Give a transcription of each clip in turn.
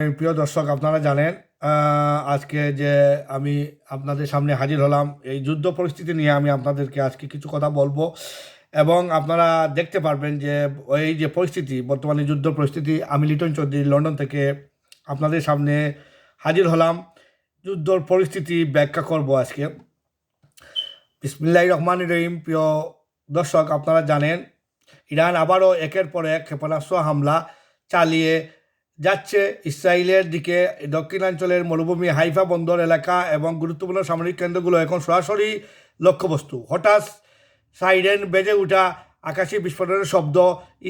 প্রিয় দর্শক, আপনারা জানেন আজকে যে আমি আপনাদের সামনে হাজির হলাম এই যুদ্ধ পরিস্থিতি নিয়ে আমি আপনাদেরকে আজকে কিছু কথা বলবো। এবং আপনারা দেখতে পারবেন যে এই যে পরিস্থিতি, বর্তমানে যুদ্ধ পরিস্থিতি, আমি লিটন চৌধুরী লন্ডন থেকে আপনাদের সামনে হাজির হলাম। যুদ্ধর পরিস্থিতি ব্যাখ্যা করব আজকে। বিসমিল্লাহির রহমানির রহিম। প্রিয় দর্শক, আপনারা জানেন ইরান আবারও একের পর এক ক্ষেপণাস্ত্র হামলা চালিয়ে যাচ্ছে ইসরায়েলের দিকে। দক্ষিণাঞ্চলের মরুভূমি হাইফা বন্দর এলাকা এবং গুরুত্বপূর্ণ সামরিক কেন্দ্রগুলো এখন সরাসরি লক্ষ্যবস্তু। হঠাৎ সাইরেন বেজে ওঠা, আকাশী বিস্ফোরণের শব্দ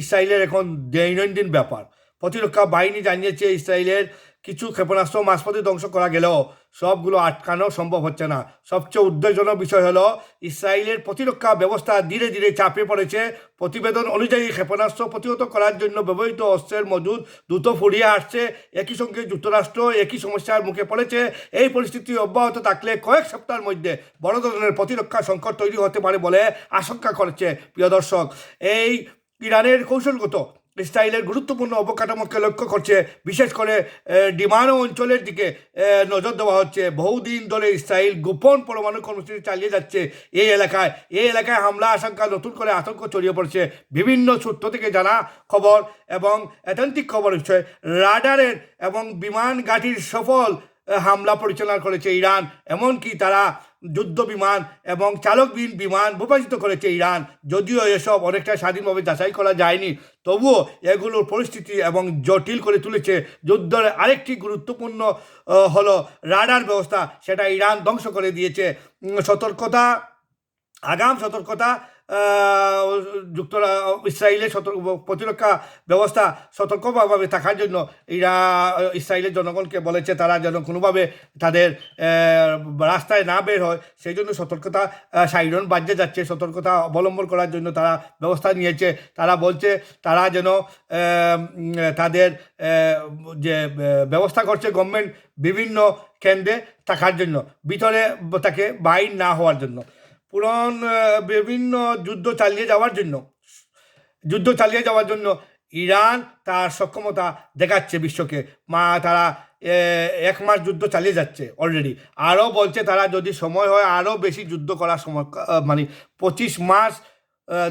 ইসরায়েলের এখন দৈনন্দিন ব্যাপার। প্রতিরক্ষা বাহিনী জানিয়েছে ইসরায়েলের কিছু ক্ষেপণাস্ত্র মাঝপথে ধ্বংস করা গেলেও সবগুলো আটকানো সম্ভব হচ্ছে না। সবচেয়ে উদ্বেগজনক বিষয় হলো ইসরায়েলের প্রতিরক্ষা ব্যবস্থা ধীরে ধীরে চাপে পড়েছে। প্রতিবেদন অনুযায়ী ক্ষেপণাস্ত্র প্রতিহত করার জন্য ব্যবহৃত অস্ত্রের মজুদ দ্রুত ফুরিয়ে আসছে। একই সঙ্গে যুক্তরাষ্ট্র একই সমস্যার মুখে পড়েছে। এই পরিস্থিতি অব্যাহত থাকলে কয়েক সপ্তাহের মধ্যে বড় ধরনের প্রতিরক্ষা সংকট তৈরি হতে পারে বলে আশঙ্কা করছে। প্রিয় দর্শক, এই ইরানের কৌশলগত ইসরায়েলের গুরুত্বপূর্ণ অবকাঠামোকে লক্ষ্য করছে। বিশেষ করে ডিমানো অঞ্চলের দিকে নজর দেওয়া হচ্ছে। বহুদিন ধরে ইসরায়েল গোপন পরমাণু কর্মসূচি চালিয়ে যাচ্ছে এই এলাকায় হামলা আশঙ্কা নতুন করে আতঙ্ক ছড়িয়ে পড়ছে। বিভিন্ন সূত্র থেকে জানা খবর এবং অ্যাথেন্টিক খবর হচ্ছে রাডারের এবং বিমান ঘাঁটির সফল হামলা পরিচালনা করেছে ইরান। এমনকি তারা যুদ্ধ বিমান এবং চালকবিহীন বিমান ভূপাতিত করেছে ইরান। যদিও এসব অনেকটা স্বাধীনভাবে যাচাই করা যায়নি, তবুও এগুলোর পরিস্থিতি এবং জটিল করে তুলেছে। যুদ্ধের আরেকটি গুরুত্বপূর্ণ হলো রাডার ব্যবস্থা, সেটা ইরান ধ্বংস করে দিয়েছে। আগাম সতর্কতা ইসরায়েলের প্রতিরক্ষা ব্যবস্থা সতর্কভাবে থাকার জন্য ইসরায়েলের জনগণকে বলেছে তারা যেন কোনোভাবে তাদের রাস্তায় না বের হয়, সেই জন্য সতর্কতা সাইরন বাজে যাচ্ছে। সতর্কতা অবলম্বন করার জন্য তারা ব্যবস্থা নিয়েছে। তারা বলছে তারা যেন তাদের যে ব্যবস্থা করছে গভর্নমেন্ট বিভিন্ন কেন্দ্রে থাকার জন্য, ভিতরে তাকে বাইর না হওয়ার জন্য, বিভিন্ন যুদ্ধ চালিয়ে যাওয়ার জন্য ইরান তার সক্ষমতা দেখাচ্ছে বিশ্বকে। তারা 1 মাস যুদ্ধ চালিয়ে যাচ্ছে অলরেডি। আরও বলছে তারা যদি সময় হয় আরও বেশি যুদ্ধ করার সময়, মানে 25 মাস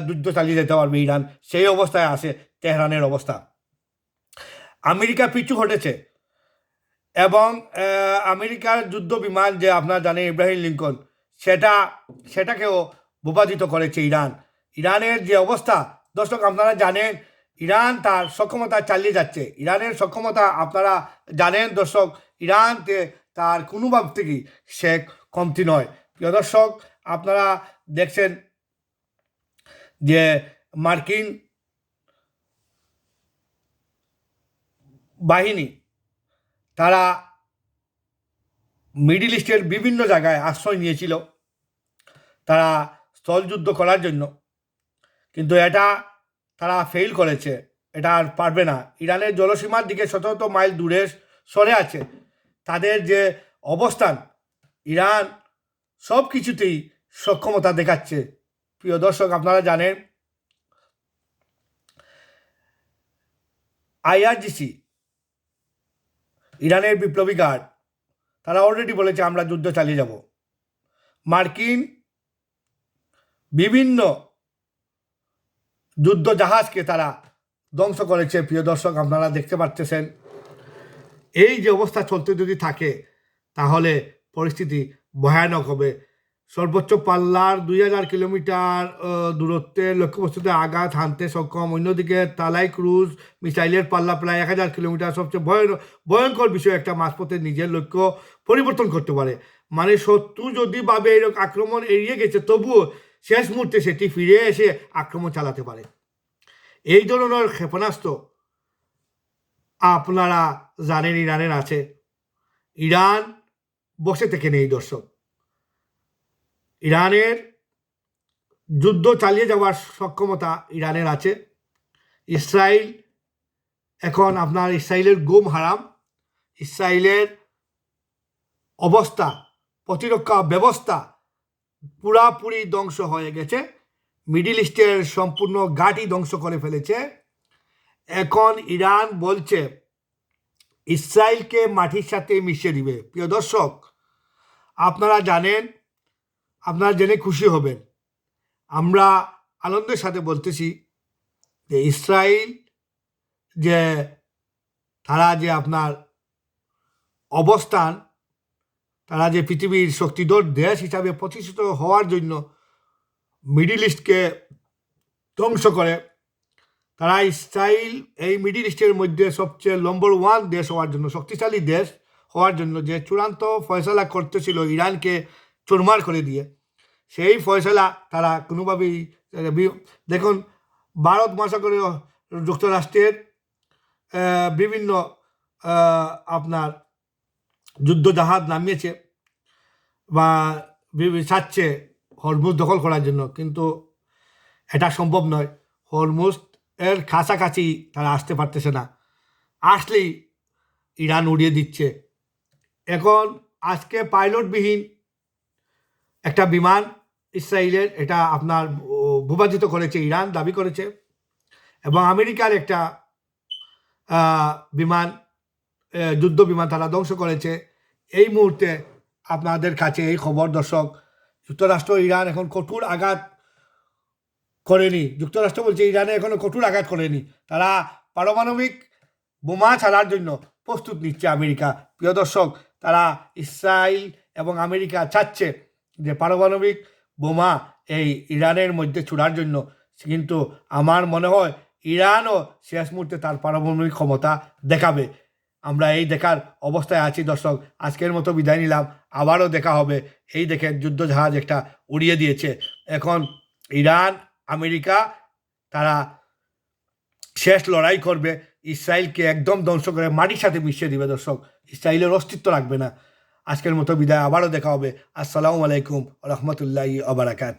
যুদ্ধ চালিয়ে যেতে পারবে ইরান। সেই অবস্থায় আছে তেহরানের অবস্থা। আমেরিকা পিছু হটেছে এবং আমেরিকার যুদ্ধ বিমান যে আপনারা জানেন ইব্রাহিম লিঙ্কন, সেটাকেও ভূপাতিত করেছে ইরানের যে অবস্থা। দর্শক, আপনারা জানেন ইরান তার সক্ষমতা চালিয়ে যাচ্ছে। ইরানের সক্ষমতা আপনারা জানেন দর্শক, ইরানতে তার কোনোভাব থেকেই সে কমতি নয়। প্রিয় দর্শক, আপনারা দেখছেন যে মার্কিন বাহিনী তারা মিডল ইস্টের বিভিন্ন জায়গায় আশ্রয় নিয়েছিল তারা স্থলযুদ্ধ করার জন্য, কিন্তু এটা তারা ফেল করেছে। এটা আর পারবে না। ইরানের জলসীমার দিকে শত শত মাইল দূরে সরে আছে তাদের যে অবস্থান। ইরান সব কিছুতেই সক্ষমতা দেখাচ্ছে। প্রিয় দর্শক, আপনারা জানেন IRGC, ইরানের বিপ্লবী গার্ড, তারা অলরেডি বলেছে আমরা যুদ্ধ চালিয়ে যাব। মার্কিন বিভিন্ন যুদ্ধ জাহাজকে তারা ধ্বংস করেছে। প্রিয় দর্শক, আপনারা দেখতে পাচ্ছেন এই যে অবস্থা চলতে যদি থাকে তাহলে পরিস্থিতি ভয়ানক হবে। সর্বোচ্চ পাল্লার 2000 কিলোমিটার দূরত্বের লক্ষ্যবস্তুতে আঘাত হানতে সক্ষম। অন্যদিকে তালাই ক্রুজ মিসাইলের পাল্লা প্রায় 1000 কিলোমিটার। সবচেয়ে ভয়ঙ্কর বিষয়, একটা মাঝপথে নিজের লক্ষ্য পরিবর্তন করতে পারে। মানে শত্রু যদি ভাবে এরকম আক্রমণ এড়িয়ে গেছে, তবুও শেষ মুহূর্তে সেটি ফিরে এসে আক্রমণ চালাতে পারে। এই ধরনের ক্ষেপণাস্ত্র আপনারা জানেন ইরানের আছে। ইরান বসে থেকে নেই দর্শক। ইরানের যুদ্ধ চালিয়ে যাওয়ার সক্ষমতা ইরানের আছে। ইসরায়েল এখন ইসরায়েলের গুম হারাম। ইসরায়েলের অবস্থা, প্রতিরক্ষা ব্যবস্থা পুরাপুরি ধ্বংস হয়ে গেছে। মিডিল ইস্টের সম্পূর্ণ ঘাঁটি ধ্বংস করে ফেলেছে। এখন ইরান বলছে ইসরায়েলকে মাটির সাথে মিশিয়ে দিবে। প্রিয় দর্শক, আপনারা জানেন, আপনারা জেনে খুশি হবেন, আমরা আনন্দের সাথে বলতেছি যে ইসরায়েল যে তারা যে আপনার অবস্থান, তারা যে পৃথিবীর শক্তিধর দেশ হিসাবে প্রতিষ্ঠিত হওয়ার জন্য মিডিল ইস্টকে ধ্বংস করে, তারা ইসরায়েল এই মিডিল ইস্টের মধ্যে সবচেয়ে নম্বর 1 দেশ হওয়ার জন্য, শক্তিশালী দেশ হওয়ার জন্য যে চূড়ান্ত ফয়সলা করতেছিল ইরানকে চুরমার করে দিয়ে, সেই ফয়সলা তারা কোনোভাবেই, দেখুন ভারত মহাসাগরীয় যুক্তরাষ্ট্রের বিভিন্ন আপনার যুদ্ধজাহাজ নামিয়েছে বা চাচ্ছে হরমুজ দখল করার জন্য, কিন্তু এটা সম্ভব নয়। হরমুজ এর কাছাকাছি তারা আসতে পারতেছে না, আসলেই ইরান উড়িয়ে দিচ্ছে। এখন আজকে পাইলটবিহীন একটা বিমান ইসরায়েলের, এটা আপনার ভূপাতিত করেছে ইরান, দাবি করেছে, এবং আমেরিকার একটা বিমান, যুদ্ধ বিমান তারা ধ্বংস করেছে। এই মুহূর্তে আপনাদের কাছে এই খবর দর্শক, যুক্তরাষ্ট্র ইরান এখন কঠোর আঘাত করেনি, যুক্তরাষ্ট্র বলছে ইরানে এখনো কঠোর আঘাত করেনি, তারা পারমাণবিক বোমা ছাড়ার জন্য প্রস্তুত নিচ্ছে আমেরিকা। প্রিয় দর্শক, তারা ইসরায়েল এবং আমেরিকা চাচ্ছে যে পারমাণবিক বোমা এই ইরানের মধ্যে ছুড়ার জন্য, কিন্তু আমার মনে হয় ইরানও শেষ মুহূর্তে তার পারমাণবিক ক্ষমতা দেখাবে। আমরা এই দেখার অবস্থায় আছি দর্শক। আজকের মতো বিদায় নিলাম, আবারও দেখা হবে। এই দেখেন যুদ্ধজাহাজ একটা উড়িয়ে দিয়েছে। এখন ইরান আমেরিকা তারা শেষ লড়াই করবে, ইসরায়েলকে একদম ধ্বংস করে মাটির সাথে মিশিয়ে দিবে দর্শক, ইসরায়েলের অস্তিত্ব রাখবে না। আজকের মতো বিদায়, আবারও দেখা হবে। আসসালামু আলাইকুম রহমতুল্লাহি ওয়া বারাকাতুহু।